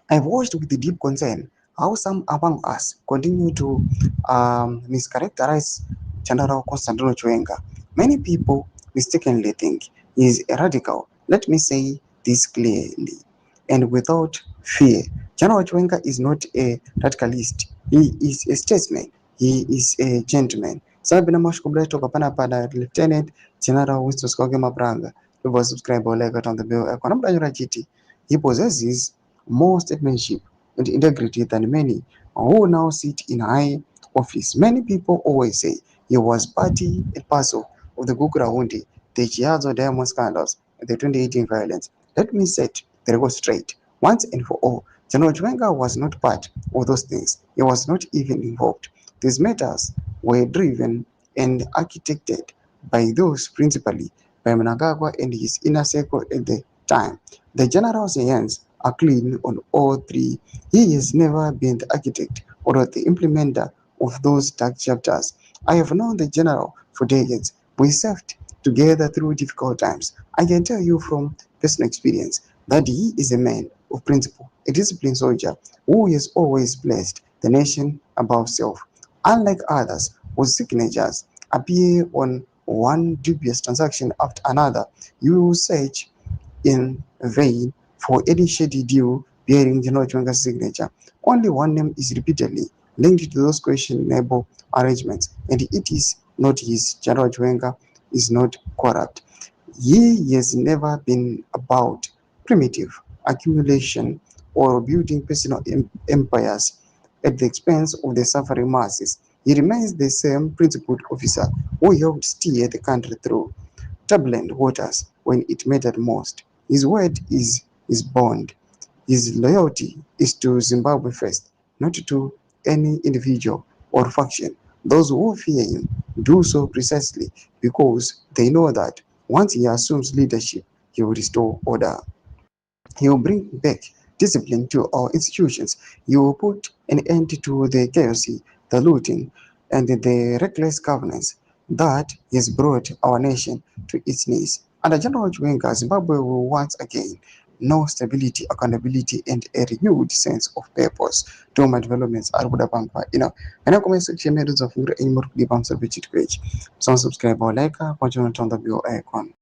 I've watched with deep concern how some among us continue to mischaracterize General Constantino Chiwenga. Many people mistakenly think he is a radical. Let me say this clearly and without fear. General Chiwenga is not a radicalist. He is a statesman. He is a gentleman. Sabina Mashkubla toka pana pada Lieutenant General Winston Skoge Mabranga. People subscribe or like it on the bill. He possesses more statesmanship and integrity than many who now sit in high office. Many people always say he was party and parcel of the Gukurahundi, the Chiazo Diamond scandals, and the 2018 violence. Let me set the record straight once and for all. General Chiwenga was not part of those things. He was not even involved. These matters were driven and architected by those principally by Mnangagwa and his inner circle at the time. The general's hands are clean on all three. He has never been the architect or the implementer of those dark chapters. I have known the general for decades. We served together through difficult times. I can tell you from personal experience that he is a man of principle, a disciplined soldier who has always placed the nation above self. Unlike others whose signatures appear on one dubious transaction after another, you search in vain for any shady deal bearing General Chiwenga's signature. Only one name is repeatedly linked to those questionable arrangements, and it is not his. General Chiwenga is not corrupt. He has never been about primitive accumulation or building personal empires at the expense of the suffering masses. He remains the same principled officer who helped steer the country through turbulent waters when it mattered most. His word is his bond. His loyalty is to Zimbabwe first, not to any individual or faction. Those who fear him do so precisely because they know that once he assumes leadership, he will restore order. He will bring back discipline to our institutions. He will put an end to the chaos, the looting, and the reckless governance that has brought our nation to its knees. Under General Chiwenga, Zimbabwe will once again know stability, accountability, and a renewed sense of purpose. To my developments, I would have and I comment section methods of any more deep on page. So subscribe or like, continue to on the bell icon.